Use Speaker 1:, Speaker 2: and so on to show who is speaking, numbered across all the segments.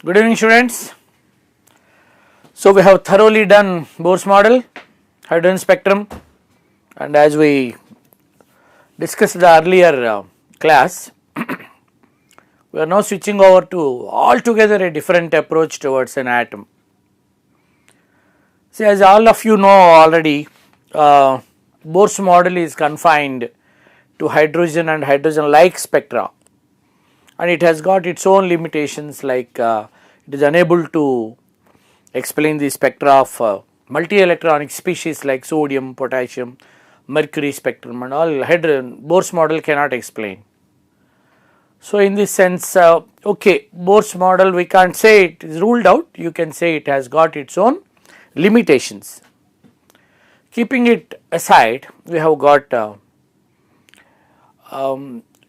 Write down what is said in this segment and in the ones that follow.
Speaker 1: Good evening, students. So we have thoroughly done Bohr's model, hydrogen spectrum, and as we discussed the earlier class, we are now switching over to altogether a different approach towards an atom. See, as all of you know already, Bohr's model is confined to hydrogen and hydrogen-like spectra, and it has got its own limitations, like it is unable to explain the spectra of multi-electronic species like sodium, potassium, mercury spectrum, and all. Bohr's model cannot explain. So in this sense, Bohr's model, we can't say it is ruled out, you can say it has got its own limitations. Keeping it aside, we have got a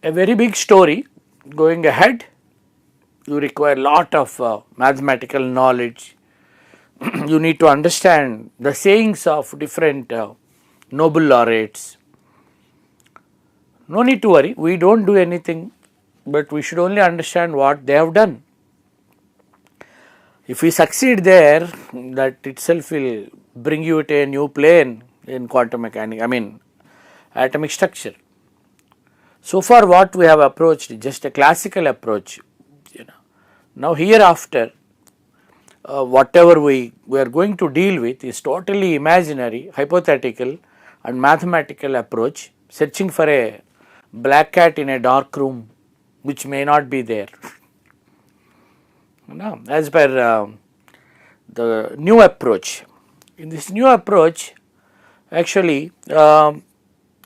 Speaker 1: very big story going ahead. You require a lot of mathematical knowledge. You need to understand the sayings of different Nobel laureates. No need to worry, we don't do anything, but we should only understand what they have done. If we succeed there, that itself will bring you to a new plane in quantum mechanics, atomic structure. So far what we have approached is just a classical approach. Now hereafter, whatever we are going to deal with is totally imaginary, hypothetical and mathematical approach, searching for a black cat in a dark room which may not be there. As per the new approach. In this new approach, actually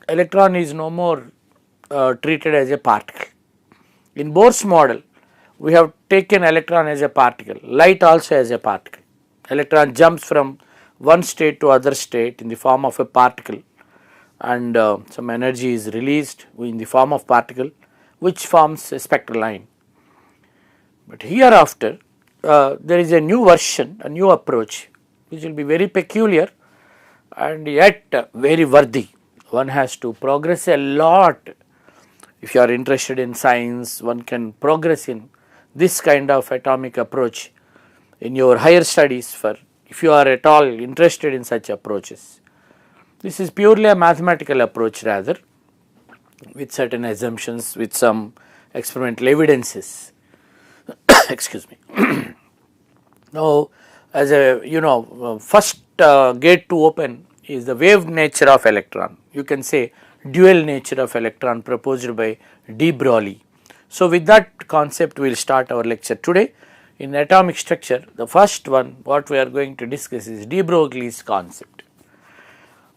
Speaker 1: electron is no more treated as a particle. In Bohr's model, we have taken electron as a particle, light also as a particle. Electron jumps from one state to other state in the form of a particle, and some energy is released in the form of particle, which forms a spectral line. But hereafter, there is a new version, a new approach, which will be very peculiar and yet very worthy. One has to progress a lot. If you are interested in science, one can progress in this kind of atomic approach in your higher studies, if you are at all interested in such approaches. This is purely a mathematical approach rather, with certain assumptions, with some experimental evidences. Excuse me. Now, as a first gate to open is the wave nature of electron. You can say dual nature of electron proposed by De-Broglie. So with that concept we will start our lecture today. In atomic structure, the first one what we are going to discuss is De-Broglie's concept.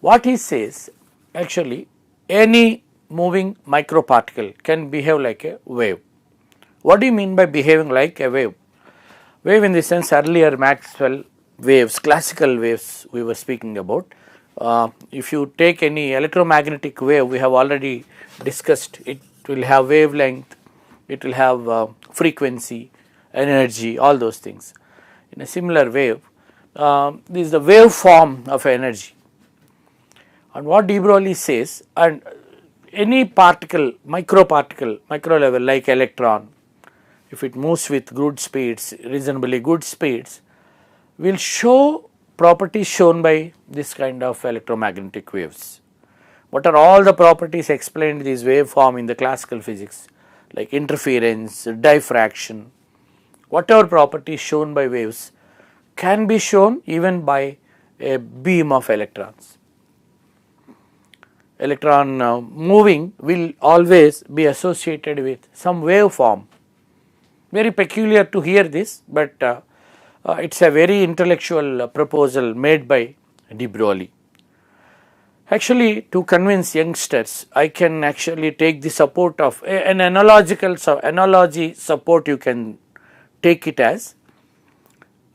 Speaker 1: What he says, actually any moving microparticle can behave like a wave. What do you mean by behaving like a wave? Wave in the sense earlier Maxwell waves, classical waves we were speaking about. If you take any electromagnetic wave, we have already discussed, it will have wavelength, it will have frequency, energy, all those things. In a similar wave, this is the wave form of energy. And what De-Broglie says, and any particle, micro level like electron, if it moves with good speeds, reasonably good speeds, will show properties shown by this kind of electromagnetic waves. What are all the properties explained in this waveform in the classical physics, like interference, diffraction, whatever properties shown by waves can be shown even by a beam of electrons. Electron moving will always be associated with some waveform. Very peculiar to hear this, but it is a very intellectual proposal made by De-Broglie. Actually, to convince youngsters, I can actually take the support of an analogy support, you can take it as.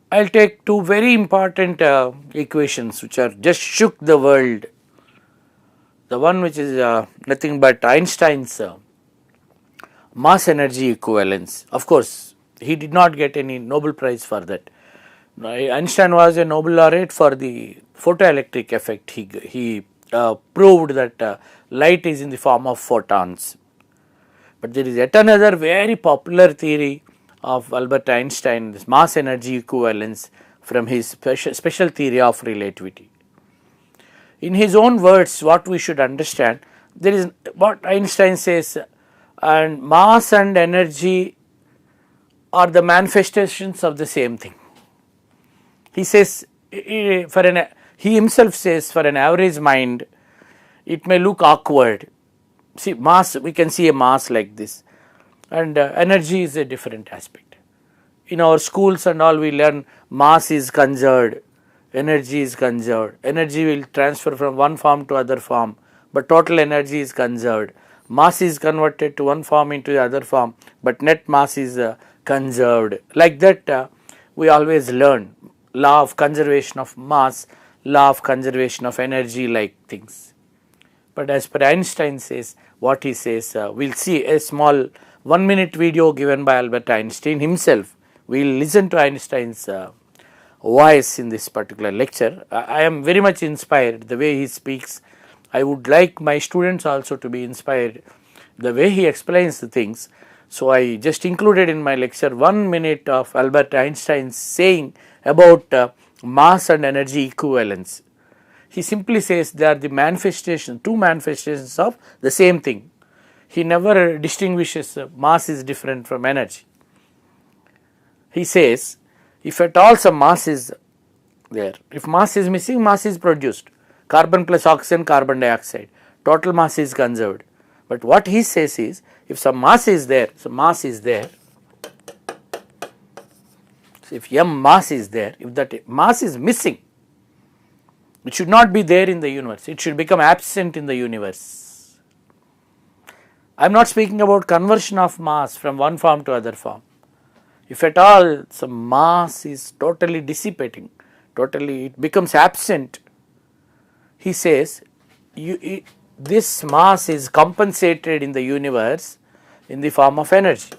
Speaker 1: I will take two very important equations which are just shook the world. The one which is nothing but Einstein's mass energy equivalence. Of course, he did not get any Nobel Prize for that. Einstein was a Nobel laureate for the photoelectric effect. He proved that light is in the form of photons. But there is yet another very popular theory of Albert Einstein, this mass energy equivalence from his special theory of relativity. In his own words, what we should understand, there is what Einstein says, and mass and energy are the manifestations of the same thing. He says, he himself says, for an average mind, it may look awkward. See, mass, we can see a mass like this, and energy is a different aspect. In our schools and all, we learn mass is conserved, energy is conserved, energy will transfer from one form to other form, but total energy is conserved. Mass is converted to one form into the other form, but net mass is conserved. Like that, we always learn law of conservation of mass, law of conservation of energy, like things. But as per Einstein says, what he says, we'll see a small 1 minute video given by Albert Einstein himself. We'll listen to Einstein's voice in this particular lecture. I am very much inspired the way he speaks. I would like my students also to be inspired the way he explains the things. So I just included in my lecture 1 minute of Albert Einstein saying about mass and energy equivalence. He simply says they are the manifestation, two manifestations of the same thing. He never distinguishes mass is different from energy. He says, if at all some mass is there, if mass is missing, mass is produced. Carbon plus oxygen, carbon dioxide. Total mass is conserved. But what he says is, if some mass is there, so if m mass is there, if that mass is missing, it should not be there in the universe. It should become absent in the universe. I am not speaking about conversion of mass from one form to other form. If at all some mass is totally dissipating, totally it becomes absent, he says this mass is compensated in the universe in the form of energy.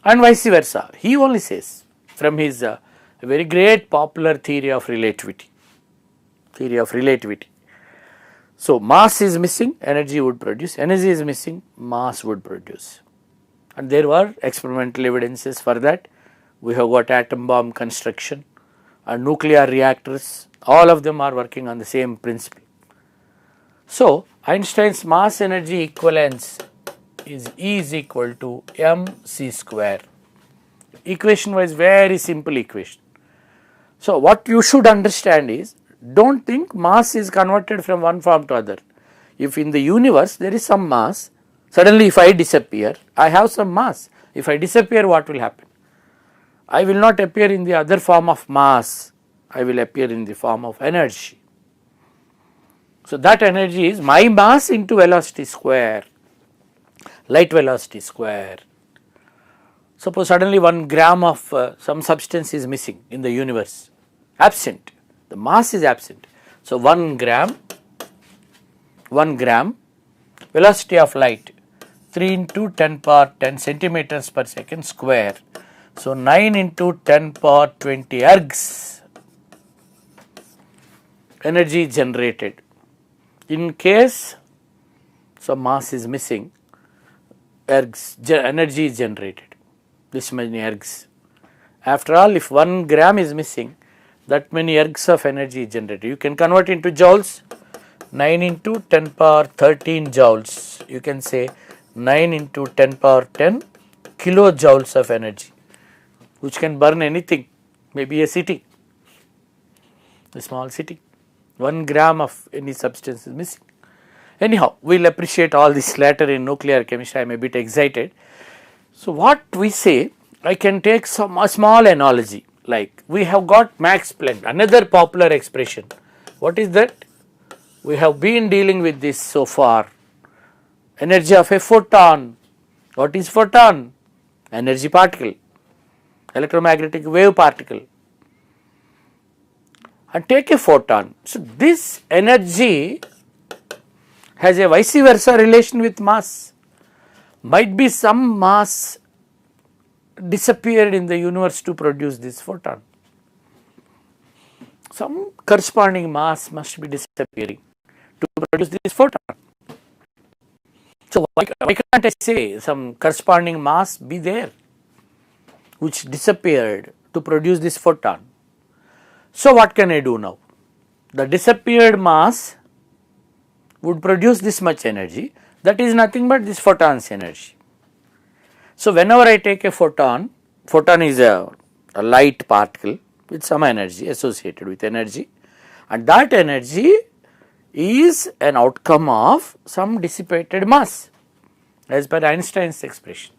Speaker 1: And vice versa. He only says from his very great popular theory of relativity. So mass is missing, energy would produce, energy is missing, mass would produce. And there were experimental evidences for that. We have got atom bomb construction and nuclear reactors, all of them are working on the same principle. So Einstein's mass energy equivalence is E is equal to mc square. Equation was very simple equation. So what you should understand is, don't think mass is converted from one form to other. If in the universe there is some mass, suddenly if I disappear, I have some mass. If I disappear, what will happen? I will not appear in the other form of mass, I will appear in the form of energy. So that energy is my mass into velocity square, light velocity square. Suppose suddenly 1 gram of some substance is missing in the universe, absent, the mass is absent. So 1 gram, velocity of light 3 into 10 power 10 centimeters per second square. So 9 into 10 power 20 ergs energy generated. In case some mass is missing, energy is generated, this many ergs. After all, if 1 gram is missing, that many ergs of energy is generated. You can convert into joules, 9 into 10 power 13 joules. You can say 9 into 10 power 10 kilojoules of energy, which can burn anything, maybe a city, a small city. 1 gram of any substance is missing. Anyhow, we will appreciate all this later in nuclear chemistry. I am a bit excited. So what we say, I can take a small analogy, like we have got Max Planck, another popular expression. What is that? We have been dealing with this so far. Energy of a photon. What is photon? Energy particle, electromagnetic wave particle. And take a photon. So this energy has a vice versa relation with mass. Might be some mass disappeared in the universe to produce this photon. Some corresponding mass must be disappearing to produce this photon. So why can't I say some corresponding mass be there which disappeared to produce this photon? So what can I do now? The disappeared mass would produce this much energy, that is nothing but this photon's energy. So whenever I take a photon is a light particle with some energy associated with energy, and that energy is an outcome of some dissipated mass as per Einstein's expression.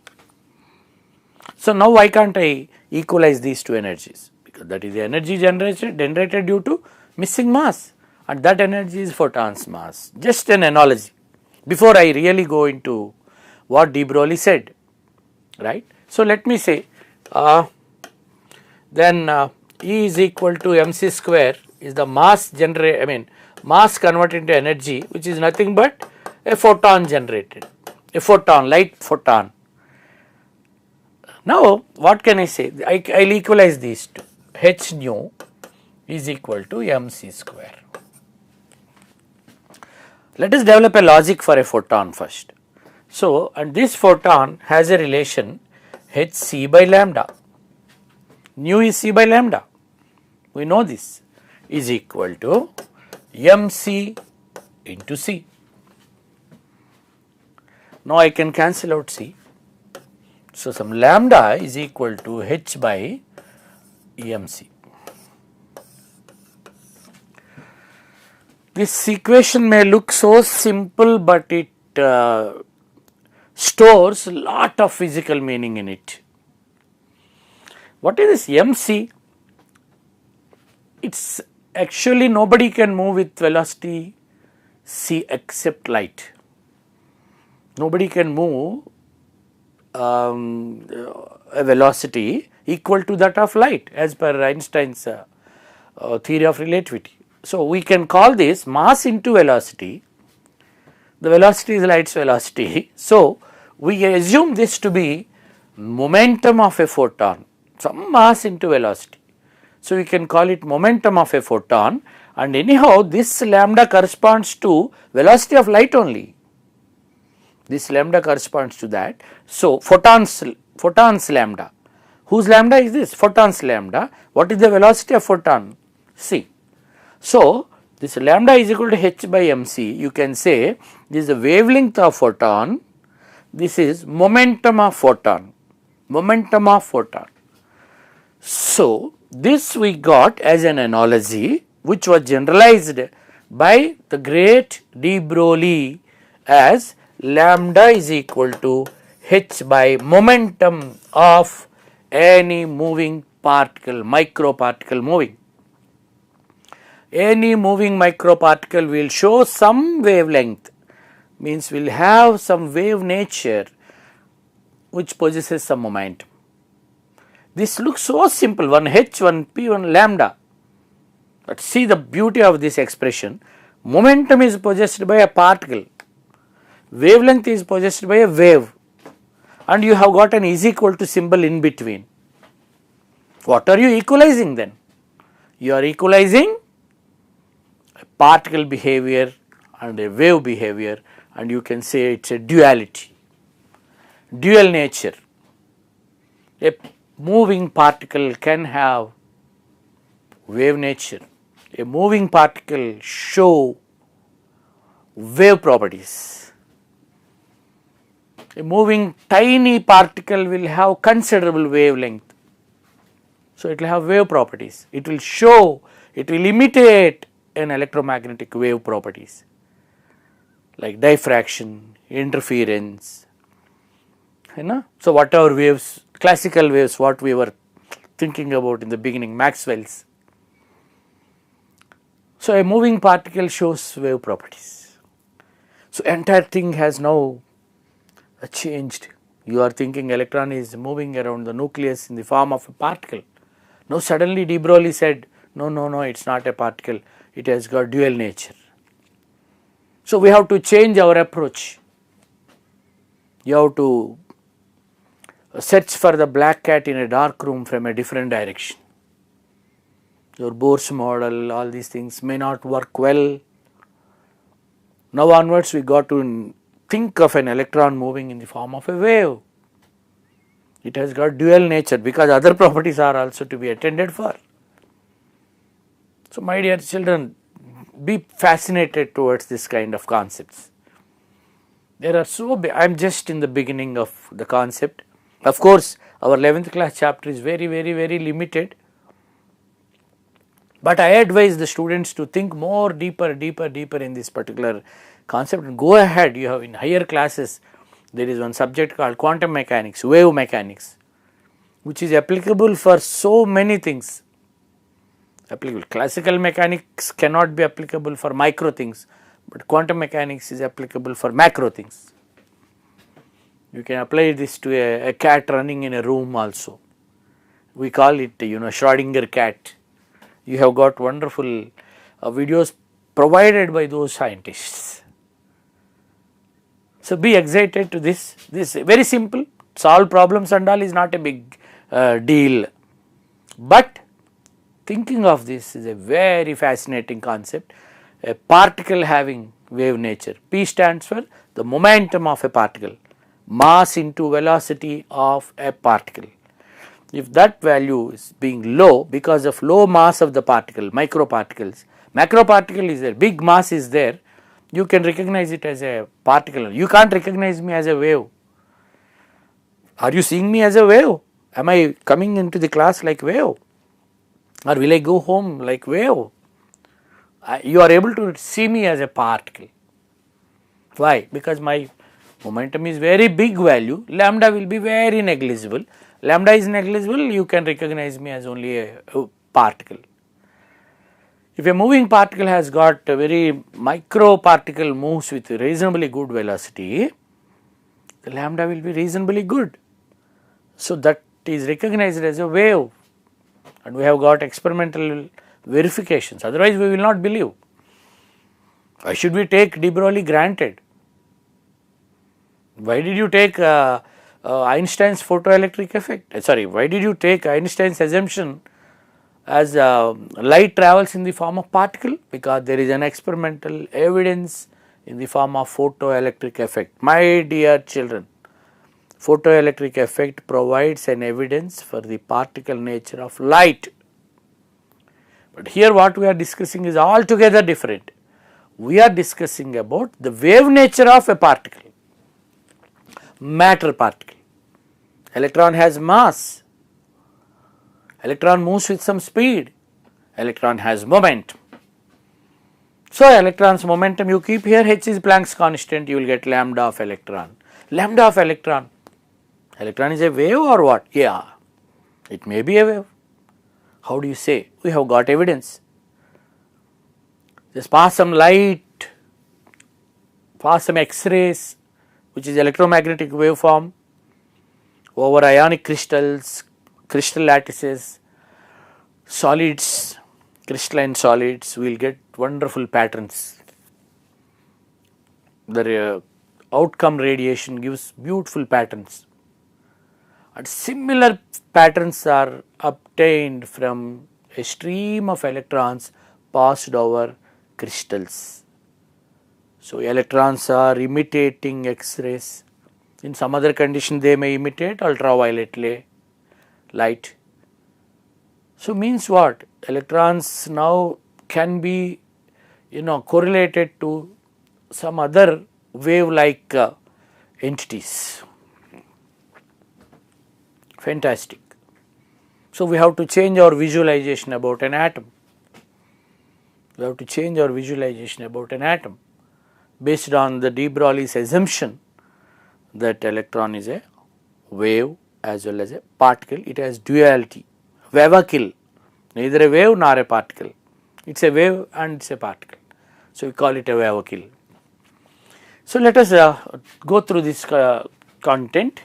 Speaker 1: So now why can't I equalize these two energies? Because that is the energy generated due to missing mass, and that energy is photon's mass. Just an analogy before I really go into what De-Broglie said, right. So let me say then E is equal to mc square is the mass mass converted into energy, which is nothing but a photon generated, a photon, light photon. Now what can I say? I'll equalize these two. H nu is equal to mc square. Let us develop a logic for a photon first. So, and this photon has a relation h c by lambda. Nu is c by lambda. We know this is equal to mc into c. Now I can cancel out c. So some lambda is equal to h by mc. This equation may look so simple, but it stores a lot of physical meaning in it. What is this mc? It's actually nobody can move with velocity c except light. Nobody can move a velocity equal to that of light as per Einstein's theory of relativity. So we can call this mass into velocity. The velocity is light's velocity. So we assume this to be momentum of a photon, some mass into velocity. So we can call it momentum of a photon, and anyhow this lambda corresponds to velocity of light only. This lambda corresponds to that. So photons lambda. Whose lambda is this? Photon's lambda. What is the velocity of photon? C. So this lambda is equal to h by mc. You can say this is the wavelength of photon. This is momentum of photon. Momentum of photon. So this we got as an analogy which was generalized by the great De-Broglie as lambda is equal to h by momentum of any moving particle, microparticle moving. Any moving microparticle will show some wavelength, means will have some wave nature which possesses some momentum. This looks so simple, one h, one p, one lambda, but see the beauty of this expression. Momentum is possessed by a particle, wavelength is possessed by a wave, and you have got an is equal to symbol in between. What are you equalizing then? You are equalizing a particle behavior and a wave behavior, and you can say it is a duality, dual nature. A moving particle can have wave nature. A moving particle show wave properties. A moving tiny particle will have considerable wavelength. So it will have wave properties. It will show, it will imitate an electromagnetic wave properties like diffraction, interference. So whatever waves, classical waves, what we were thinking about in the beginning, Maxwell's. So a moving particle shows wave properties. So entire thing has now changed. You are thinking electron is moving around the nucleus in the form of a particle. Now suddenly De-Broglie said, no, it is not a particle, it has got dual nature. So we have to change our approach. You have to search for the black cat in a dark room from a different direction. Your Bohr's model, all these things may not work well. Now onwards we got to think of an electron moving in the form of a wave. It has got dual nature because other properties are also to be attended for. So, my dear children, be fascinated towards this kind of concepts. There are I am just in the beginning of the concept. Of course, our 11th class chapter is very limited, but I advise the students to think more deeper in this particular concept and go ahead. You have in higher classes, there is one subject called quantum mechanics, wave mechanics, which is applicable for so many things. Classical mechanics cannot be applicable for micro things, but quantum mechanics is applicable for macro things. You can apply this to a cat running in a room also. We call it, Schrodinger cat. You have got wonderful videos provided by those scientists. So, be excited to this. This is very simple. Solve problems and all is not a big deal, but thinking of this is a very fascinating concept. A particle having wave nature. P stands for the momentum of a particle, mass into velocity of a particle. If that value is being low because of low mass of the particle, microparticles, macroparticle is there, big mass is there, you can recognize it as a particle. You can't recognize me as a wave. Are you seeing me as a wave? Am I coming into the class like wave? Or will I go home like wave? You are able to see me as a particle. Why? Because my momentum is very big value, lambda will be very negligible. Lambda is negligible, you can recognize me as only a particle. If a moving particle has got a very micro particle moves with reasonably good velocity, the lambda will be reasonably good. So, that is recognized as a wave, and we have got experimental verifications, otherwise we will not believe. Why should we take De-Broglie granted? Why did you take Einstein's photoelectric effect? Why did you take Einstein's assumption as light travels in the form of particle? Because there is an experimental evidence in the form of photoelectric effect. My dear children, photoelectric effect provides an evidence for the particle nature of light. But here what we are discussing is altogether different. We are discussing about the wave nature of a particle, matter particle. Electron has mass, electron moves with some speed, electron has momentum. So, electron's momentum you keep here, h is Planck's constant, you will get lambda of electron. Lambda of electron. Electron is a wave or what? Yeah, it may be a wave. How do you say? We have got evidence. Just pass some light, pass some X-rays, which is electromagnetic waveform, over ionic crystals, crystal lattices, solids, crystalline solids, we will get wonderful patterns. The outcome radiation gives beautiful patterns, and similar patterns are obtained from a stream of electrons passed over crystals. So, electrons are imitating X-rays. In some other condition they may imitate ultraviolet light. So, means what? Electrons now can be correlated to some other wave like entities. Fantastic. So, we have to change our visualization about an atom. We have to change our visualization about an atom based on the De-Broglie's assumption that electron is a wave as well as a particle. It has duality, wavakil, neither a wave nor a particle. It is a wave and it is a particle. So, we call it a wavakil. So, let us go through this content.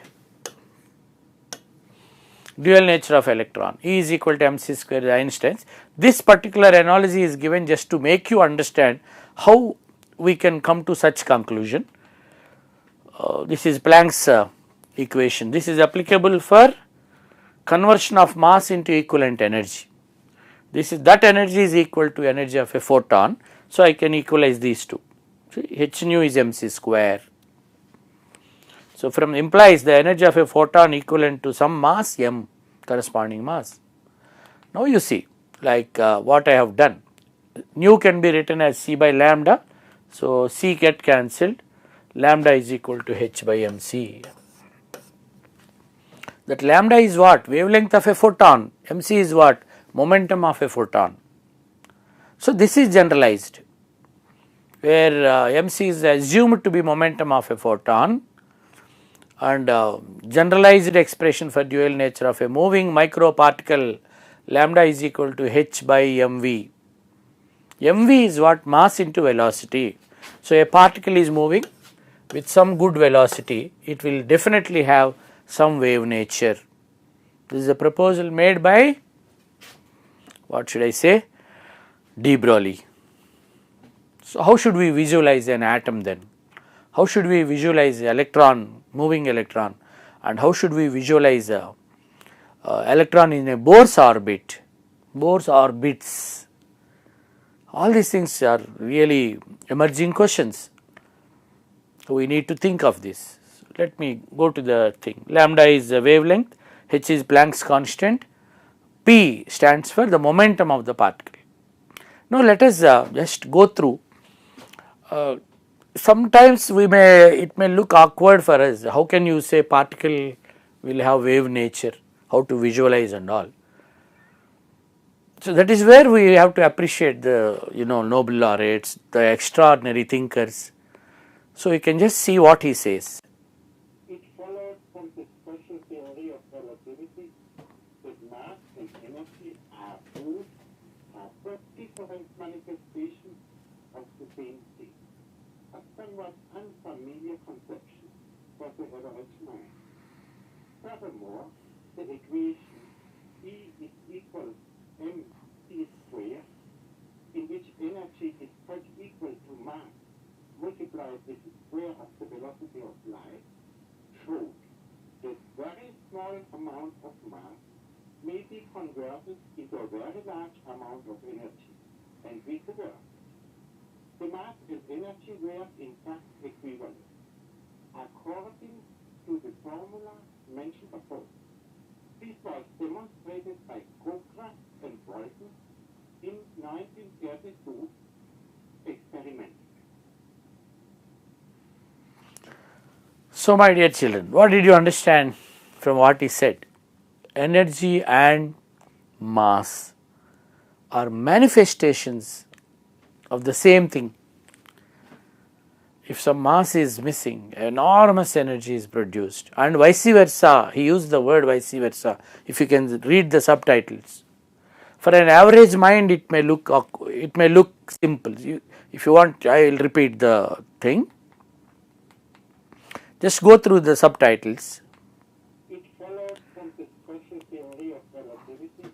Speaker 1: Dual nature of electron, E is equal to mc square Einstein's. This particular analogy is given just to make you understand how we can come to such conclusion. This is Planck's equation. This is applicable for conversion of mass into equivalent energy. That energy is equal to energy of a photon. So, I can equalize these two. See, h nu is mc square. So, from implies the energy of a photon equivalent to some mass m, corresponding mass. Now, you see like what I have done, nu can be written as c by lambda. So, c get cancelled, lambda is equal to h by mc. That lambda is what? Wavelength of a photon, mc is what? Momentum of a photon. So, this is generalized, where mc is assumed to be momentum of a photon, and generalized expression for dual nature of a moving microparticle, lambda is equal to h by mv. mv is what? Mass into velocity. So, a particle is moving with some good velocity, it will definitely have some wave nature. This is a proposal made by, what should I say, De-Broglie. So, how should we visualize an atom then? How should we visualize electron, moving electron, and how should we visualize electron in a Bohr's orbit, Bohr's orbits? All these things are really emerging questions. So, we need to think of this. So, let me go to the thing. Lambda is the wavelength, h is Planck's constant, p stands for the momentum of the particle. Now, let us just go through. Sometimes it may look awkward for us. How can you say particle will have wave nature? How to visualize and all? So, that is where we have to appreciate the Nobel laureates, the extraordinary thinkers. So, you can just see what he says.
Speaker 2: It followed from the special theory of relativity that mass and energy are both different manifestations of the same thing. A somewhat unfamiliar conception for the average mind. Furthermore, the equation E is equal mc squared, in which energy is put equal to mass multiplied with the square of the velocity of light, showed that very small amount of mass may be converted into a very large amount of energy, and vice versa. The mass and energy were in fact equivalent, according to the formula mentioned above. This was demonstrated by Cochran and Bolton in 1932 experiment.
Speaker 1: So, my dear children, what did you understand from what he said? Energy and mass are manifestations of the same thing. If some mass is missing, enormous energy is produced, and vice versa. He used the word vice versa. If you can read the subtitles, for an average mind, it may look simple. If you want, I will repeat the thing. Just go through the subtitles.
Speaker 2: It followed from the special theory of relativity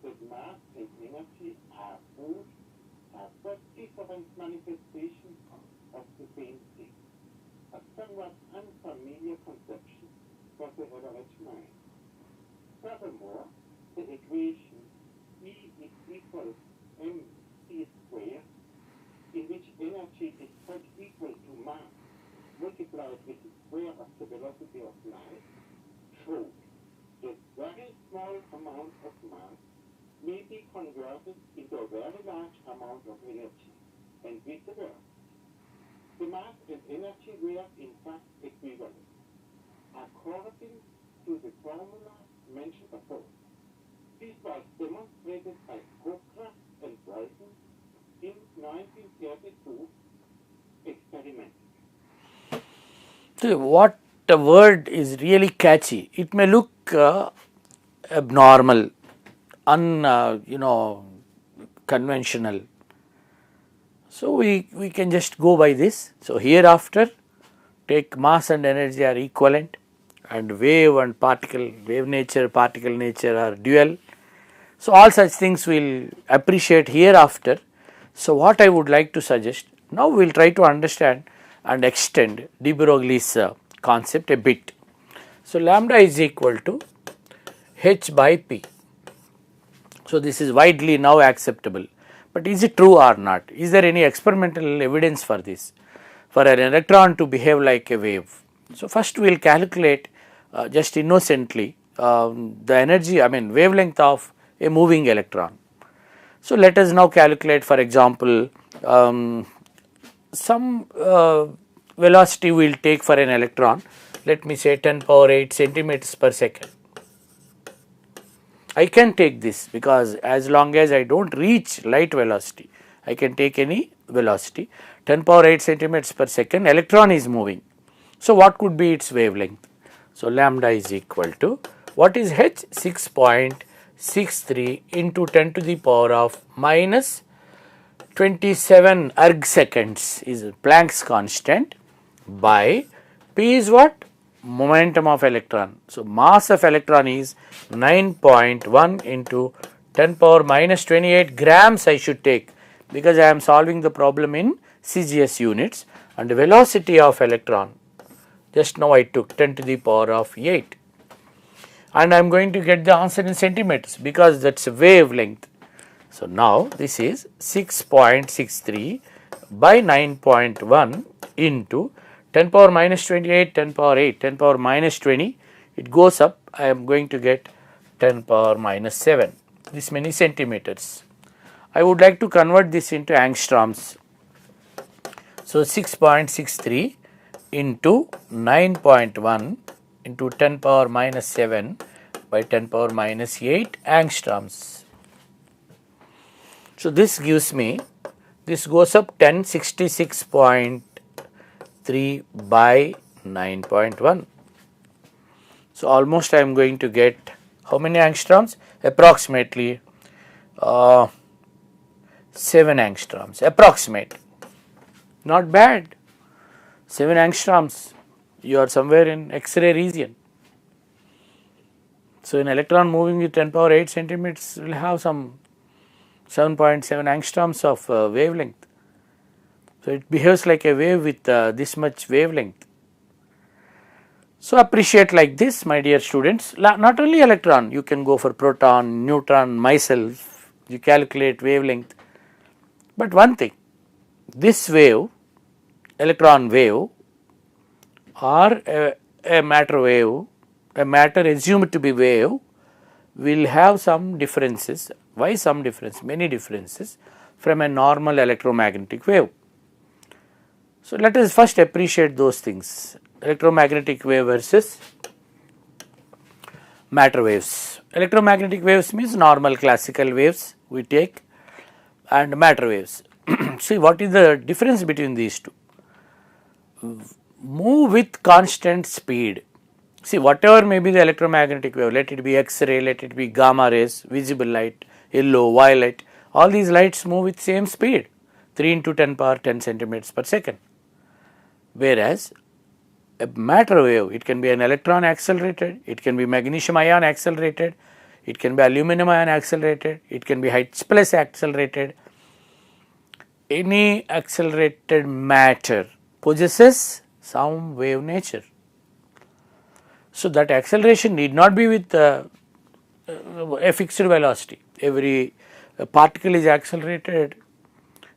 Speaker 2: that mass and energy are both different manifestations of the same thing. A somewhat unfamiliar conception for the average mind. Furthermore, the equation E is equal mc squared, in which energy is put equal to mass multiplied with the square of the velocity of light, showed that very small amount of mass may be converted into a very large amount of energy, and vice versa. The mass and energy were in fact equivalent, according to the formula mentioned above. This was demonstrated by Cochran and Bolton in 1932 experiment.
Speaker 1: So, what the word is really catchy. It may look abnormal, conventional. So, we can just go by this. So, hereafter take mass and energy are equivalent, and wave and particle, wave nature, particle nature are dual. So, all such things we will appreciate hereafter. So, what I would like to suggest, now we will try to understand and extend De-Broglie's concept a bit. So, lambda is equal to h by p. So, this is widely now acceptable, but is it true or not? Is there any experimental evidence for this? For an electron to behave like a wave, So, first we will calculate just innocently the energy, I mean wavelength of a moving electron. So, let us now calculate, for example, some velocity we will take for an electron, let me say 10 power 8 centimeters per second. I can take this because as long as I do not reach light velocity, I can take any velocity. 10 power 8 centimeters per second, electron is moving. So, what could be its wavelength? So, lambda is equal to, what is h? 6.63 into 10 to the power of minus 27 erg seconds is Planck's constant by P is what? Momentum of electron. So, mass of electron is 9.1 into 10 power minus 28 grams I should take, because I am solving the problem in CGS units, and the velocity of electron just now I took 10 to the power of 8, and I am going to get the answer in centimeters because that is a wavelength. So, now this is 6.63 by 9.1 into 10 power minus 28, 10 power 8, 10 power minus 20, it goes up, I am going to get 10 power minus 7, this many centimeters. I would like to convert this into angstroms. So, 6.63 into 9.1 into 10 power minus 7 by 10 power minus 8 angstroms. So, this gives me, this goes up 1066.3 by 9.1. So, almost I am going to get how many angstroms? Approximately 7 angstroms, approximate, not bad, 7 angstroms, you are somewhere in X-ray region. So, an electron moving with 10 power 8 centimeters will have some 7.7 angstroms of wavelength. So, it behaves like a wave with this much wavelength. So, appreciate like this, my dear students. Not only electron, you can go for proton, neutron, myself, you calculate wavelength. But one thing, this wave, electron wave or a matter wave, a matter assumed to be wave, will have some differences. Why some difference? Many differences from a normal electromagnetic wave. So, let us first appreciate those things, electromagnetic wave versus matter waves. Electromagnetic waves means normal classical waves we take, and matter waves. See, what is the difference between these two? Move with constant speed. See, whatever may be the electromagnetic wave, let it be X-ray, let it be gamma rays, visible light, yellow, violet, all these lights move with same speed, 3 into 10 power 10 centimeters per second. Whereas a matter wave, it can be an electron accelerated, it can be magnesium ion accelerated, it can be aluminum ion accelerated, it can be Hertz plus accelerated. Any accelerated matter possesses some wave nature. So, that acceleration need not be with a fixed velocity. Every particle is accelerated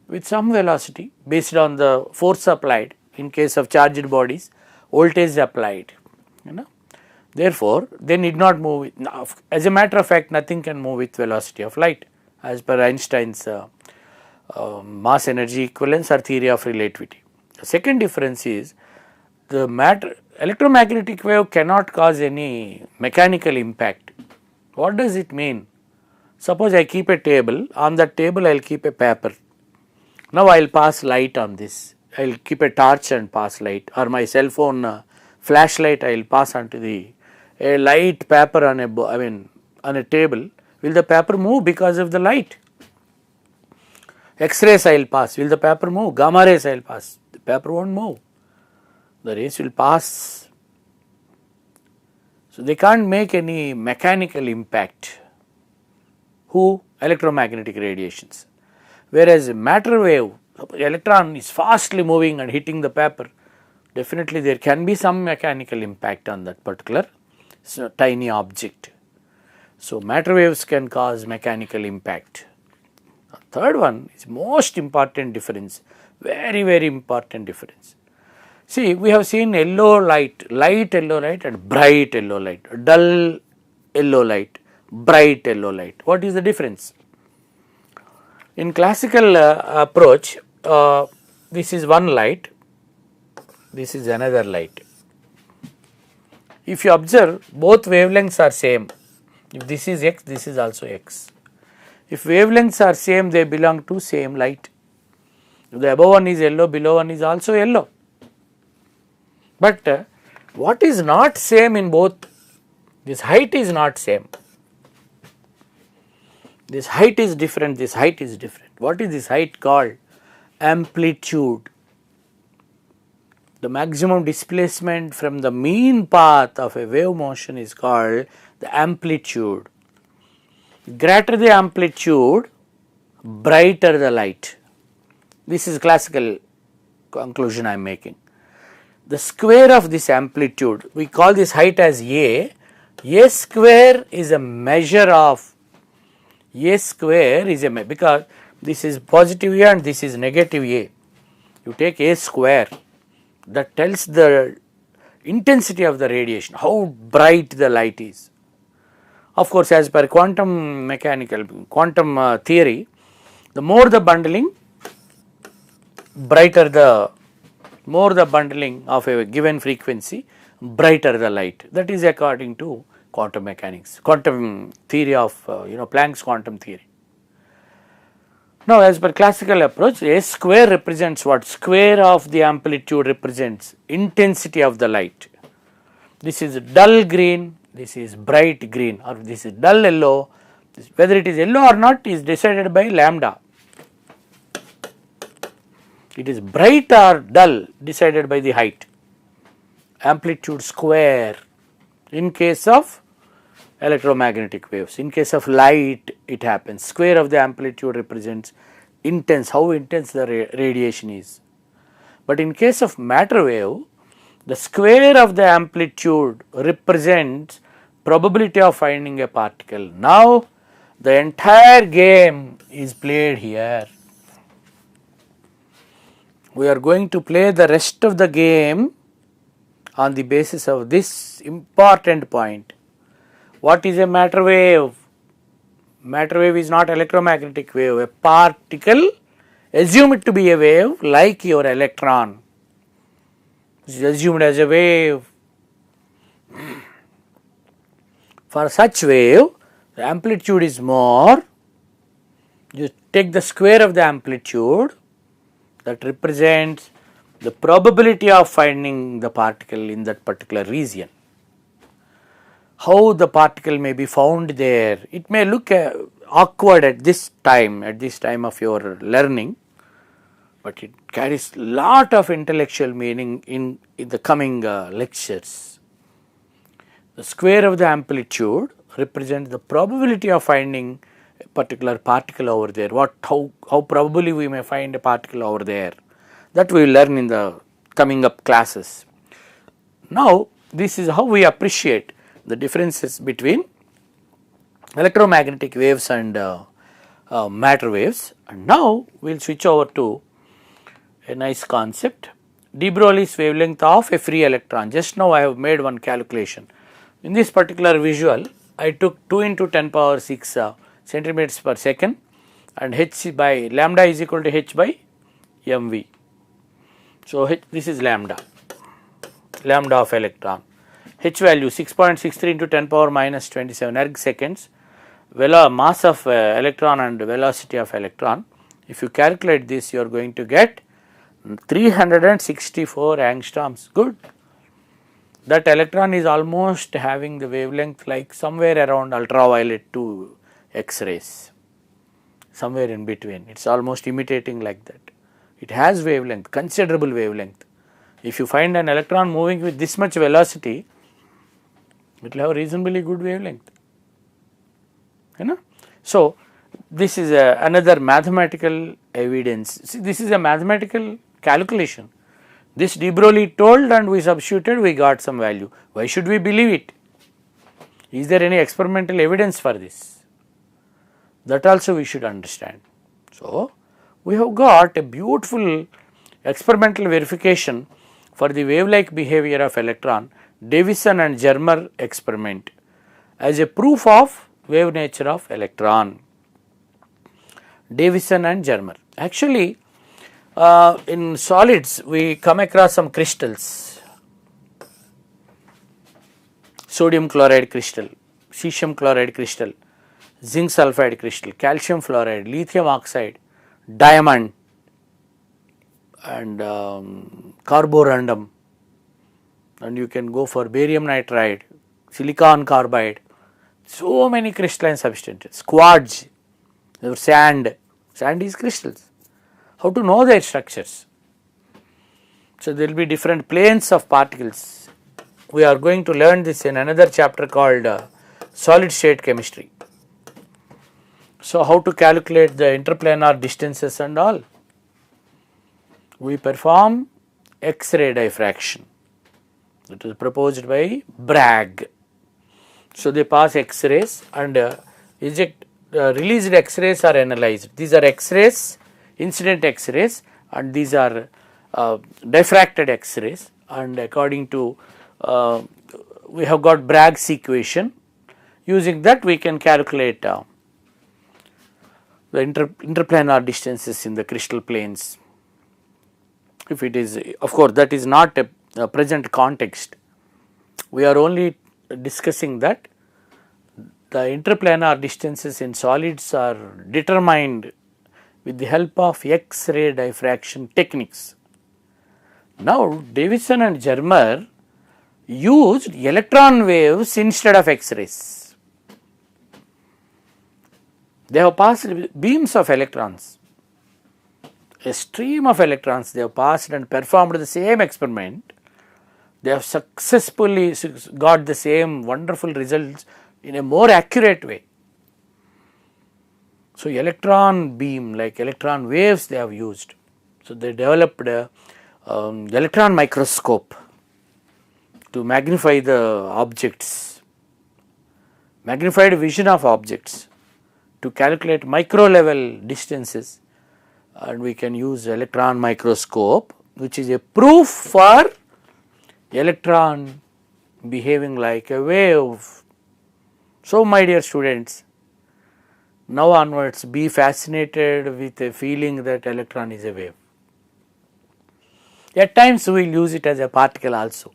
Speaker 1: with some velocity based on the force applied. In case of charged bodies, voltage applied, Therefore, they need not move with, as a matter of fact, nothing can move with velocity of light as per Einstein's mass energy equivalence or theory of relativity. The second difference is the electromagnetic wave cannot cause any mechanical impact. What does it mean? Suppose I keep a table, on that table I will keep a paper. Now I will pass light on this, I will keep a torch and pass light, or my cell phone flashlight I will pass onto a light paper on a table. Will the paper move because of the light? X-rays I will pass, will the paper move? Gamma rays I will pass, the paper won't move, the rays will pass. So, they can't make any mechanical impact. Who? Electromagnetic radiations. Whereas matter wave, electron is fastly moving and hitting the paper, definitely there can be some mechanical impact on that particular tiny object. So, matter waves can cause mechanical impact. Third one is most important difference, very important difference. See, we have seen yellow light, light yellow light and bright yellow light, dull yellow light, bright yellow light. What is the difference? In classical approach, this is one light, this is another light. If you observe, both wavelengths are same. If this is X, this is also X. If wavelengths are same, they belong to same light. If the above one is yellow, below one is also yellow. But what is not same in both? This height is not same. This height is different, this height is different. What is this height called? Amplitude. The maximum displacement from the mean path of a wave motion is called the amplitude. Greater the amplitude, brighter the light. This is classical conclusion I am making. The square of this amplitude, we call this height as A. A square is a measure of, because this is positive A and this is negative A. You take A square, that tells the intensity of the radiation, how bright the light is. Of course, as per quantum theory, the more the bundling, more the bundling of a given frequency, brighter the light. That is according to quantum mechanics, quantum theory of Planck's quantum theory. Now, as per classical approach, A square represents what? Square of the amplitude represents intensity of the light. This is dull green, this is bright green, or this is dull yellow. Whether it is yellow or not is decided by lambda. It is bright or dull decided by the height. Amplitude square in case of electromagnetic waves. In case of light, it happens. Square of the amplitude represents intense, how intense the radiation is. But in case of matter wave, the square of the amplitude represents probability of finding a particle. Now, the entire game is played here. We are going to play the rest of the game on the basis of this important point. What is a matter wave? Matter wave is not electromagnetic wave. A particle, assume it to be a wave like your electron. It is assumed as a wave. For such wave, the amplitude is more. You take the square of the amplitude, that represents the probability of finding the particle in that particular region. How the particle may be found there, it may look awkward at this time of your learning, but it carries lot of intellectual meaning in the coming lectures. The square of the amplitude represents the probability of finding a particular particle over there. How probably we may find a particle over there. That we will learn in the coming up classes. Now, this is how we appreciate the differences between electromagnetic waves and matter waves. And now, we will switch over to a nice concept, De-Broglie's wavelength of a free electron. Just now I have made one calculation. In this particular visual, I took 2 into 10 power 6 centimeters per second, and h by lambda is equal to h by mv. So, this is lambda of electron. H value 6.63 into 10 power minus 27 erg seconds, mass of electron and velocity of electron. If you calculate this, you are going to get 364 angstroms. Good. That electron is almost having the wavelength like somewhere around ultraviolet to X-rays, somewhere in between. It is almost imitating like that. It has wavelength, considerable wavelength. If you find an electron moving with this much velocity, it will have a reasonably good wavelength. So, this is another mathematical evidence. See, this is a mathematical calculation. This De-Broglie told and we substituted, we got some value. Why should we believe it? Is there any experimental evidence for this? That also we should understand. So, we have got a beautiful experimental verification for the wave-like behavior of electron, Davison and Germer experiment as a proof of wave nature of electron. Davison and Germer. Actually, in solids we come across some crystals, sodium chloride crystal, cesium chloride crystal, zinc sulfide crystal, calcium fluoride, lithium oxide, diamond and carborundum, and you can go for barium nitride, silicon carbide, so many crystalline substances, quartz, sand is crystals. How to know their structures? So, there will be different planes of particles. We are going to learn this in another chapter called solid state chemistry. So, how to calculate the interplanar distances and all? We perform X-ray diffraction. It was proposed by Bragg. So, they pass X-rays and released X-rays are analyzed. These are X-rays, incident X-rays, and these are diffracted X-rays, and according to we have got Bragg's equation. Using that we can calculate the interplanar distances in the crystal planes. If it is, of course, that is not a present context. We are only discussing that the interplanar distances in solids are determined with the help of X-ray diffraction techniques. Now, Davison and Germer used electron waves instead of X-rays. They have passed beams of electrons, a stream of electrons they have passed and performed the same experiment. They have successfully got the same wonderful results in a more accurate way. So, electron beam like electron waves they have used. So, they developed a electron microscope to magnify the objects, magnified vision of objects, to calculate micro level distances, and we can use electron microscope, which is a proof for electron behaving like a wave. So, my dear students, now onwards be fascinated with a feeling that electron is a wave. At times we will use it as a particle also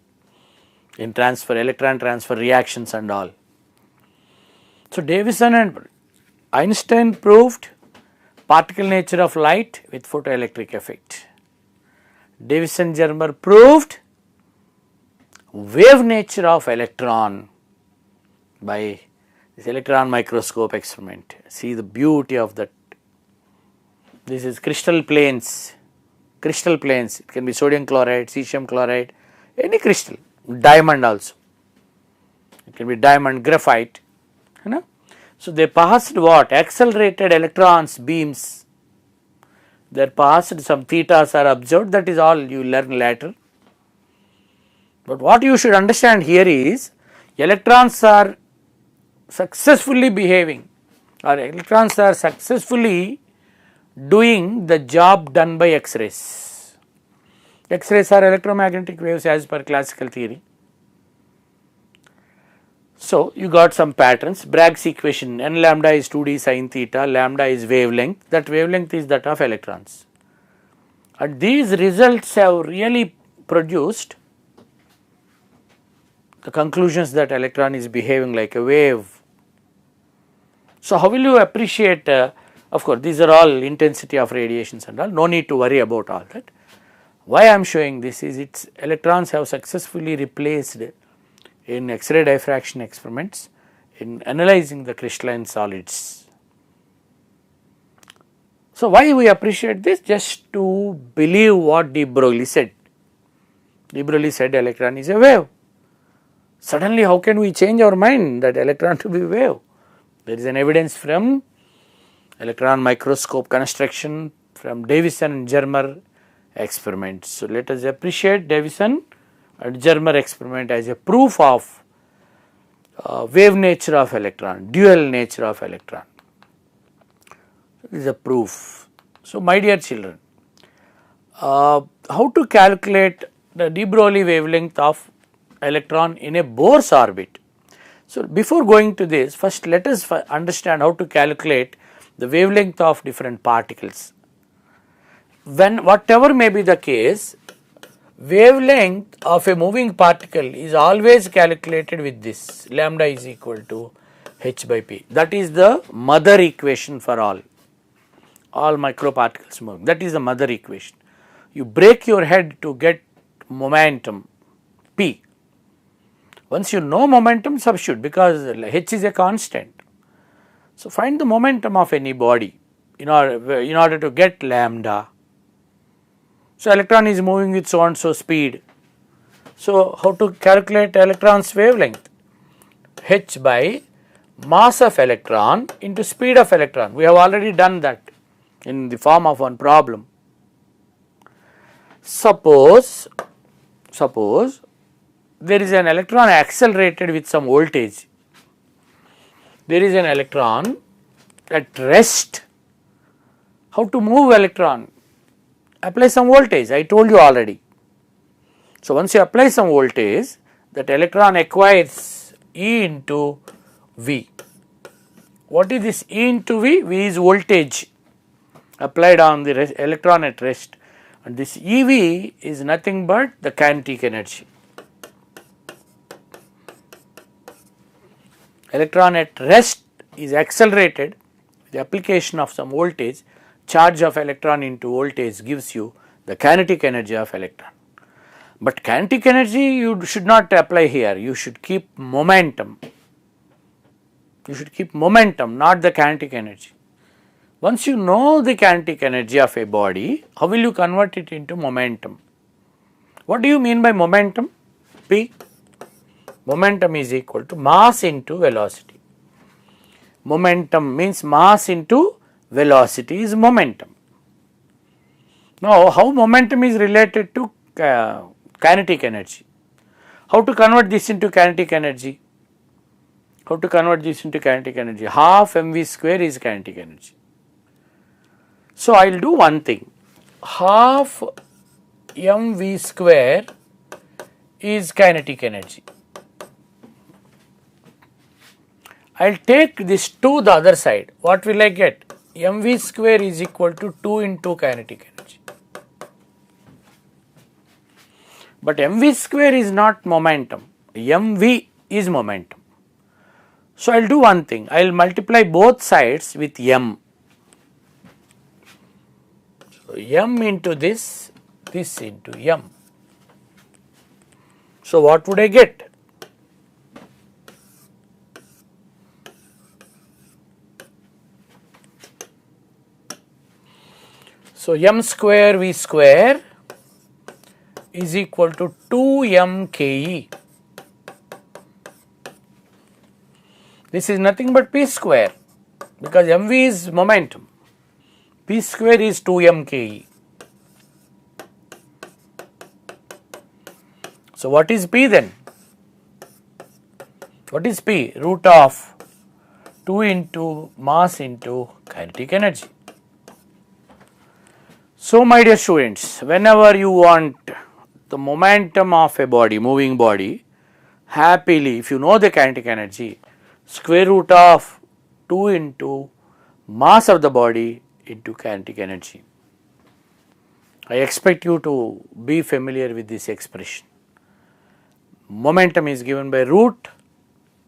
Speaker 1: in electron transfer reactions and all. So, Davison and Einstein proved particle nature of light with photoelectric effect. Davison-Germer proved wave nature of electron by this electron microscope experiment. See the beauty of that. This is crystal planes. It can be sodium chloride, cesium chloride, any crystal, diamond also. It can be diamond, graphite. You know? So, they passed what? Accelerated electrons, beams. They are passed, some thetas are observed, that is all you learn later. But what you should understand here is electrons are successfully behaving, or electrons are successfully doing the job done by X-rays. X-rays are electromagnetic waves as per classical theory. So, you got some patterns. Bragg's equation, n lambda is 2d sin theta, lambda is wavelength, that wavelength is that of electrons. And these results have really produced the conclusions that electron is behaving like a wave. So, how will you appreciate, of course, these are all intensity of radiations and all, no need to worry about all that. Why I am showing this is its electrons have successfully replaced in X-ray diffraction experiments in analyzing the crystalline solids. So, why we appreciate this? Just to believe what De-Broglie said. De-Broglie said electron is a wave. Suddenly, how can we change our mind that electron to be a wave? There is an evidence from electron microscope construction from Davison and Germer experiments. So, let us appreciate Davison and Germer experiment as a proof of wave nature of electron, dual nature of electron. This is a proof. So, my dear children, how to calculate the De-Broglie wavelength of electron in a Bohr's orbit. So, before going to this, first let us understand how to calculate the wavelength of different particles. When whatever may be the case, wavelength of a moving particle is always calculated with this, lambda is equal to h by p. That is the mother equation for all microparticles moving. That is the mother equation. You break your head to get momentum p. Once you know momentum, substitute, because h is a constant. So, find the momentum of any body in order to get lambda. So, electron is moving with so and so speed. So, how to calculate electron's wavelength? H by mass of electron into speed of electron. We have already done that in the form of one problem. Suppose there is an electron accelerated with some voltage. There is an electron at rest. How to move electron? Apply some voltage, I told you already. So, once you apply some voltage, that electron acquires E into V. What is this E into V? V is voltage applied on the electron at rest, and this EV is nothing but the kinetic energy. Electron at rest is accelerated with the application of some voltage. Charge of electron into voltage gives you the kinetic energy of electron. But kinetic energy you should not apply here, you should keep momentum. You should keep momentum, not the kinetic energy. Once you know the kinetic energy of a body, how will you convert it into momentum? What do you mean by momentum? P. Momentum is equal to mass into velocity. Momentum means mass into velocity is momentum. Now, how momentum is related to kinetic energy? How to convert this into kinetic energy? How to convert this into kinetic energy? Half mv square is kinetic energy. So, I will do one thing, half mv square is kinetic energy. I will take this to the other side. What will I get? mv square is equal to 2 into kinetic energy. But mv square is not momentum, mv is momentum. So, I will do one thing, I will multiply both sides with m. So, m into this into m. So, what would I get? So, m square v square is equal to 2m ke. This is nothing but p square, because mv is momentum, p square is 2m ke. So, what is p then? What is p? Root of 2 into mass into kinetic energy. So, my dear students, whenever you want the momentum of a body, moving body, happily, if you know the kinetic energy, square root of 2 into mass of the body into kinetic energy. I expect you to be familiar with this expression. Momentum is given by root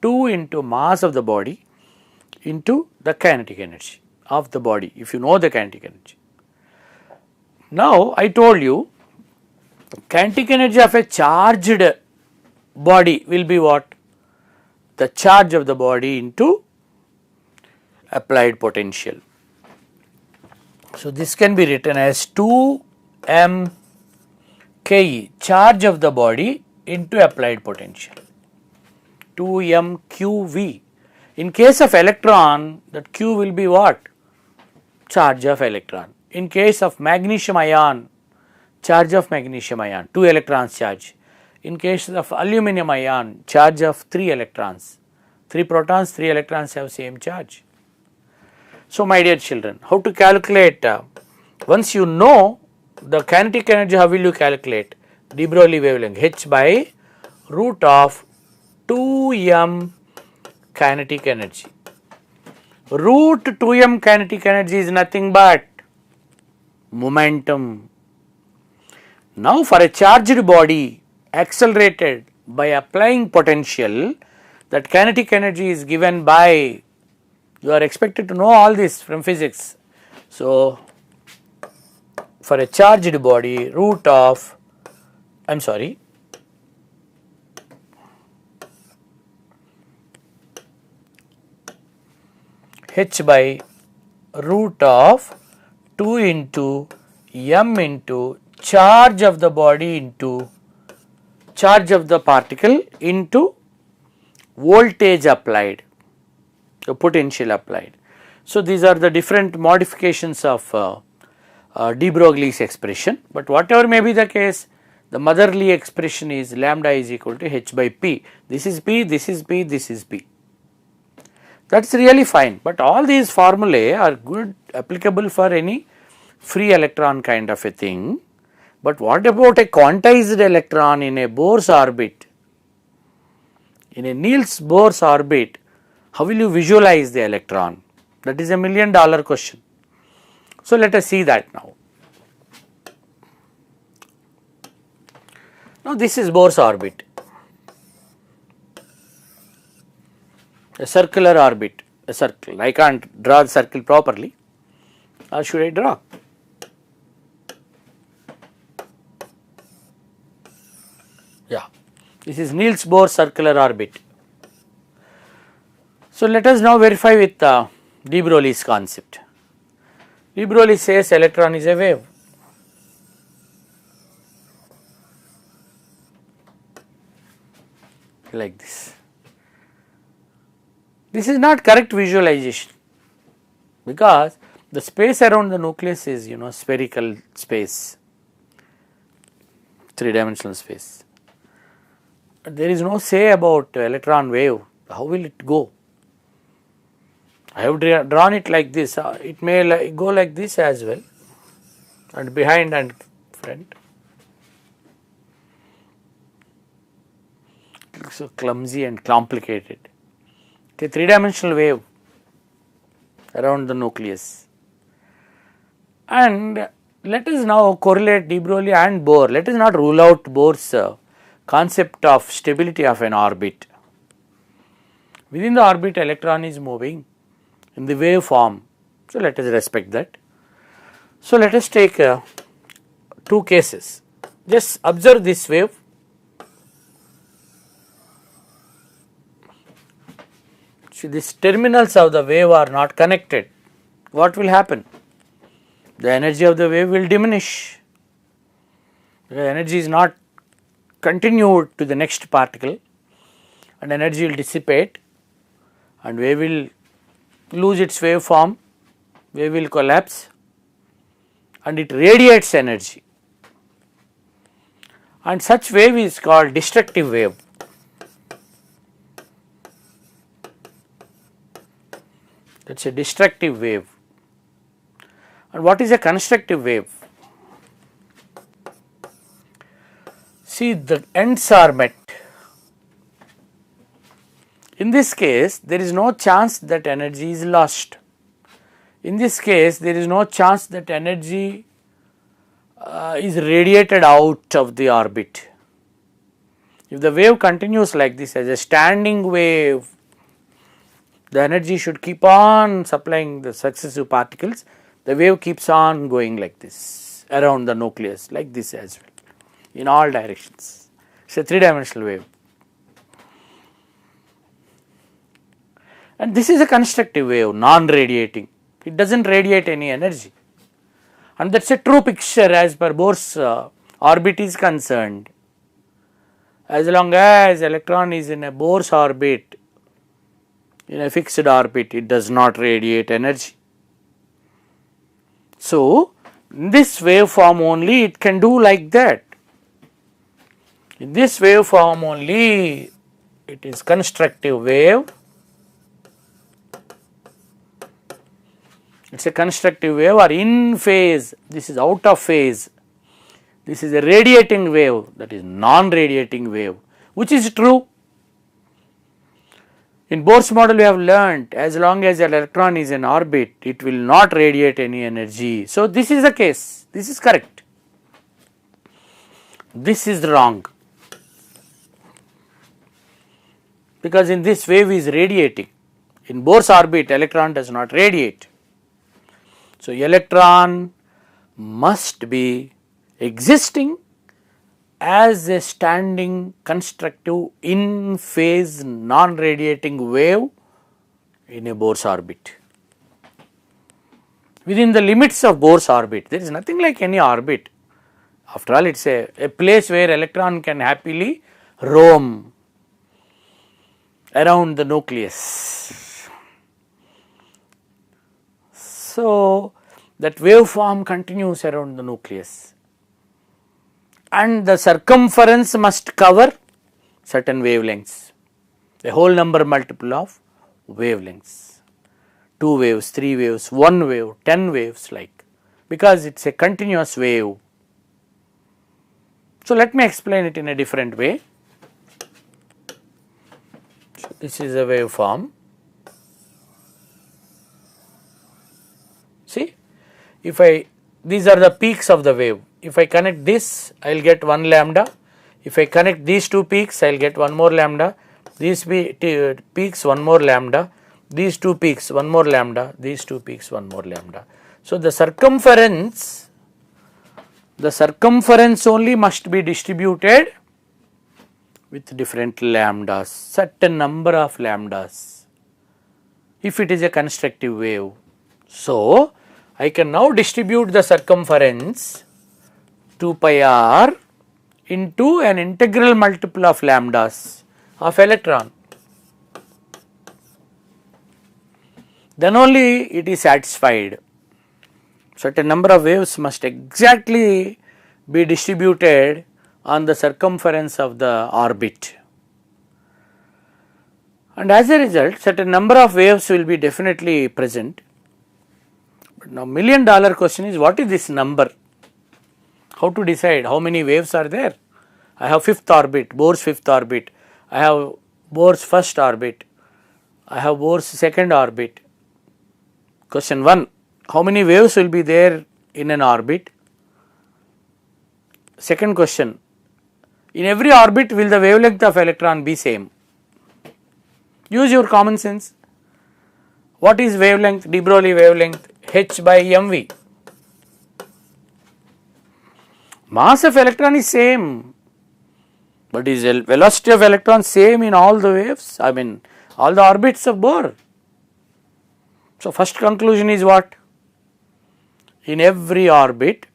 Speaker 1: 2 into mass of the body into the kinetic energy of the body, if you know the kinetic energy. Now, I told you kinetic energy of a charged body will be what? The charge of the body into applied potential. So, this can be written as 2m ke, charge of the body into applied potential, 2m qv. In case of electron, that q will be what? Charge of electron. In case of magnesium ion, charge of magnesium ion, 2 electrons charge. In case of aluminum ion, charge of 3 electrons, 3 protons, 3 electrons have same charge. So, my dear children, how to calculate? Once you know the kinetic energy, how will you calculate? De-Broglie wavelength h by root of 2m kinetic energy. Root 2m kinetic energy is nothing but momentum. Now for a charged body accelerated by applying potential, that kinetic energy is given by, you are expected to know all this from physics. So for a charged body, root of, h by root of 2 into m into charge of the body into charge of the particle into voltage applied, the potential applied. So these are the different modifications of De-Broglie's expression, but whatever may be the case, the motherly expression is lambda is equal to h by p. This is p, this is p, this is p. That is really fine, but all these formulae are good, applicable for any free electron kind of a thing. But what about a quantized electron in a Bohr's orbit? In a Niels Bohr's orbit, how will you visualize the electron? That is $1 million question. So let us see that now. Now this is Bohr's orbit, a circular orbit, a circle. I can't draw the circle properly, or should I draw? Yeah, this is Niels Bohr circular orbit. So let us now verify with De-Broglie's concept. De-Broglie says electron is a wave. Like this. This is not correct visualization, because the space around the nucleus is, spherical space, 3-dimensional space. There is no say about electron wave. How will it go? I have drawn it like this. It may go like this as well, and behind and front. It looks so clumsy and complicated. A 3-dimensional wave around the nucleus. And let us now correlate De-Broglie and Bohr. Let us not rule out Bohr's concept of stability of an orbit. Within the orbit, electron is moving in the wave form. So let us respect that. So let us take two cases. Just observe this wave. See, these terminals of the wave are not connected. What will happen? The energy of the wave will diminish. The energy is not continued to the next particle, and energy will dissipate, and wave will lose its wave form, wave will collapse, and it radiates energy. And such wave is called destructive wave. That is a destructive wave. And what is a constructive wave? See, the ends are met. In this case, there is no chance that energy is lost. In this case, there is no chance that energy is radiated out of the orbit. If the wave continues like this as a standing wave, the energy should keep on supplying the successive particles. The wave keeps on going like this around the nucleus, like this as well, in all directions. It is a 3-dimensional wave. And this is a constructive wave, non-radiating. It does not radiate any energy. And that is a true picture as per Bohr's orbit is concerned. As long as electron is in a Bohr's orbit, in a fixed orbit, it does not radiate energy. So, in this waveform only it can do like that. In this waveform only it is constructive wave. It is a constructive wave or in phase, this is out of phase. This is a radiating wave, that is non-radiating wave, which is true. In Bohr's model we have learnt as long as an electron is in orbit, it will not radiate any energy. So, this is the case, this is correct. This is wrong, because in this wave is radiating. In Bohr's orbit, electron does not radiate. So, electron must be existing as a standing constructive in phase non-radiating wave in a Bohr's orbit. Within the limits of Bohr's orbit, there is nothing like any orbit. After all, it is a place where electron can happily roam around the nucleus. So, that waveform continues around the nucleus, and the circumference must cover certain wavelengths, a whole number multiple of wavelengths, 2 waves, 3 waves, 1 wave, 10 waves, like, because it is a continuous wave. So, let me explain it in a different way. So, this is a waveform. See, if these are the peaks of the wave. If I connect this, I will get 1 lambda. If I connect these 2 peaks, I will get 1 more lambda. These peaks, 1 more lambda. These 2 peaks, 1 more lambda. These 2 peaks, 1 more lambda. So, the circumference only must be distributed with different lambdas, certain number of lambdas, if it is a constructive wave. So, I can now distribute the circumference 2 pi r into an integral multiple of lambdas of electron. Then only it is satisfied. Certain number of waves must exactly be distributed on the circumference of the orbit, and as a result certain number of waves will be definitely present. But now $1,000,000 question is, what is this number? How to decide how many waves are there? I have 5th orbit, Bohr's 5th orbit, I have Bohr's 1st orbit, I have Bohr's 2nd orbit. Question 1, how many waves will be there in an orbit? Second question, in every orbit will the wavelength of electron be same? Use your common sense. What is wavelength? De-Broglie wavelength, h by mv. Mass of electron is same, but is the velocity of electron same in all the waves? I mean all the orbits of Bohr. So, first conclusion is what? In every orbit,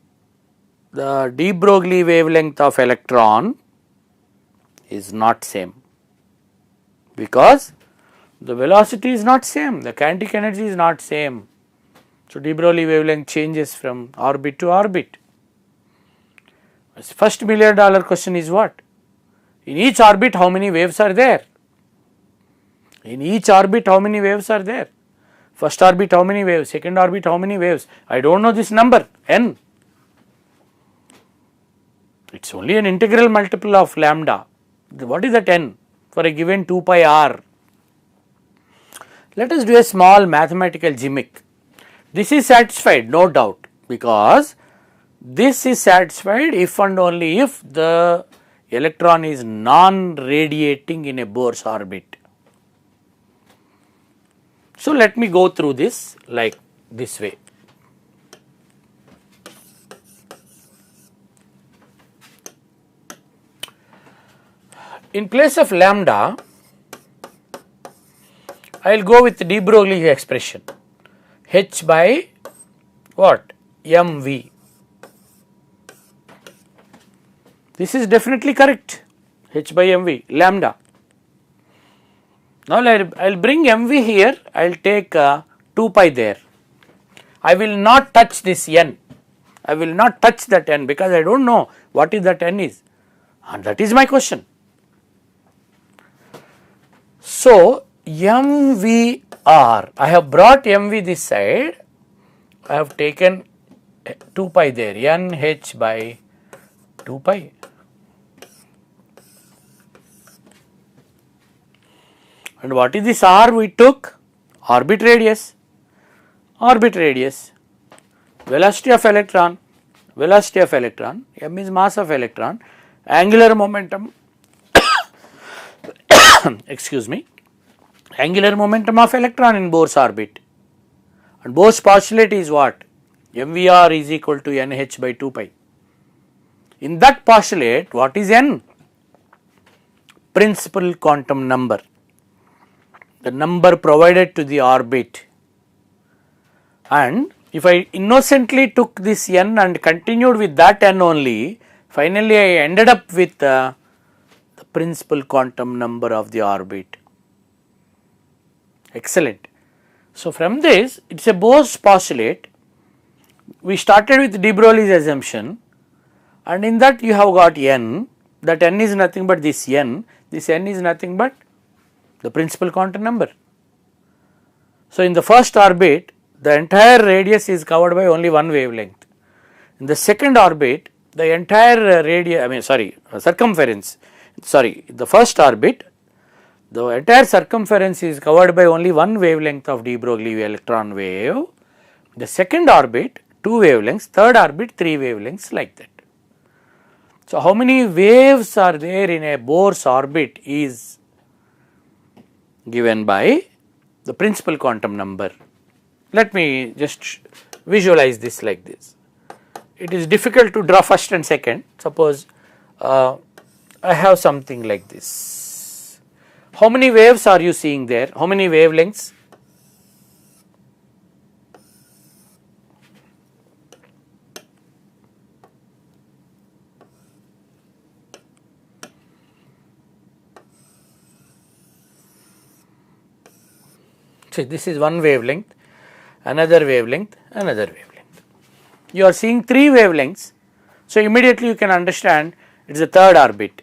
Speaker 1: the de-Broglie wavelength of electron is not same, because the velocity is not same, the kinetic energy is not same. So, de-Broglie wavelength changes from orbit to orbit. First $1,000,000 question is what? In each orbit how many waves are there? In each orbit how many waves are there? First orbit how many waves? Second orbit how many waves? I do not know this number, n. It is only an integral multiple of lambda. What is that n for a given 2 pi r? Let us do a small mathematical gimmick. This is satisfied, no doubt, because this is satisfied if and only if the electron is non-radiating in a Bohr's orbit. So, let me go through this like this way. In place of lambda, I will go with de-Broglie expression, h by what? mv. This is definitely correct, h by mv, lambda. Now, I will bring mv here, I will take 2 pi there. I will not touch this n, I will not touch that n, because I do not know what is that n is, and that is my question. So, mvr, I have brought mv this side, I have taken 2 pi there, n h by 2 pi. And what is this r we took? Orbit radius. Orbit radius. Velocity of electron. Velocity of electron. M is mass of electron. Angular momentum. Excuse me. Angular momentum of electron in Bohr's orbit. And Bohr's postulate is what? MVR is equal to NH by 2 pi. In that postulate, what is N? Principal quantum number. The number provided to the orbit. And if I innocently took this N and continued with that N only, finally I ended up with the principal quantum number of the orbit. Excellent. So from this, it is a Bohr's postulate. We started with De-Broglie's assumption, and in that you have got N. That N is nothing but this N. This N is nothing but the principal quantum number. So in the first orbit, the entire radius is covered by only one wavelength. In the second orbit, the entire circumference. The first orbit, the entire circumference is covered by only one wavelength of De-Broglie electron wave. The second orbit, 2 wavelengths, third orbit, 3 wavelengths, like that. So how many waves are there in a Bohr's orbit is given by the principal quantum number. Let me just visualize this like this. It is difficult to draw first and second. Suppose I have something like this. How many waves are you seeing there? How many wavelengths? See, this is one wavelength, another wavelength, another wavelength. You are seeing 3 wavelengths. So immediately you can understand it is the third orbit.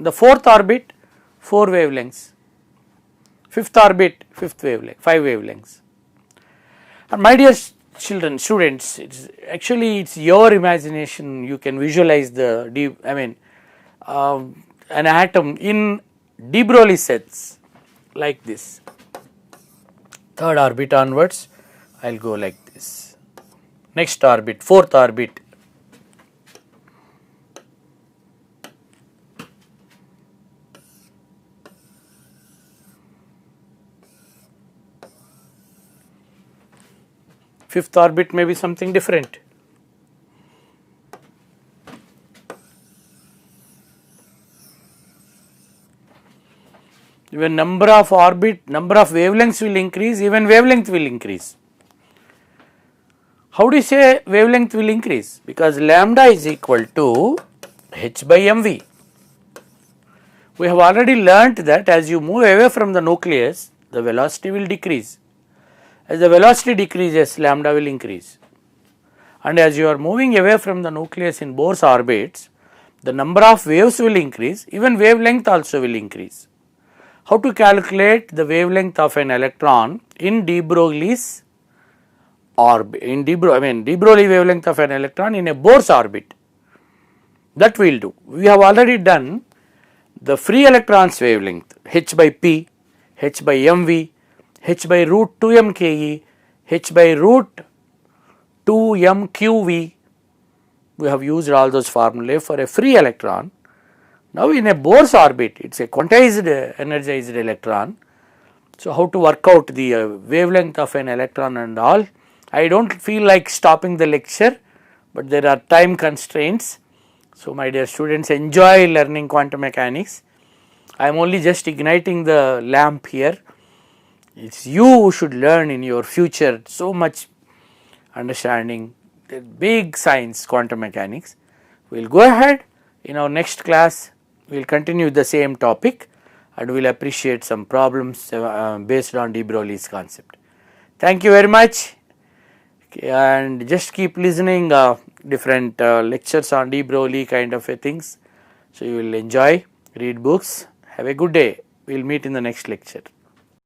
Speaker 1: The fourth orbit, 4 wavelengths. Fifth orbit, 5 wavelengths. And my dear children, students, it's your imagination. You can visualize an atom in De-Broglie sets like this. Third orbit onwards, I will go like this. Next orbit, fourth orbit. Fifth orbit may be something different. Even number of wavelengths will increase, even wavelength will increase. How do you say wavelength will increase? Because lambda is equal to h by mv. We have already learnt that as you move away from the nucleus, the velocity will decrease. As the velocity decreases, lambda will increase. And as you are moving away from the nucleus in Bohr's orbits, the number of waves will increase, even wavelength also will increase. How to calculate the wavelength of an electron in De-Broglie's orbit, De-Broglie wavelength of an electron in a Bohr's orbit? That we will do. We have already done the free electron's wavelength, h by p, h by mv, h by root 2m ke, h by root 2m qv. We have used all those formulae for a free electron. Now in a Bohr's orbit, it is a quantized energized electron. So how to work out the wavelength of an electron and all? I do not feel like stopping the lecture, but there are time constraints. So my dear students, enjoy learning quantum mechanics. I am only just igniting the lamp here. It is you who should learn in your future so much understanding the big science quantum mechanics. We will go ahead in our next class. We will continue the same topic and we will appreciate some problems based on De-Broglie's concept. Thank you very much, and just keep listening different lectures on De-Broglie kind of things. So you will enjoy, read books. Have a good day. We will meet in the next lecture.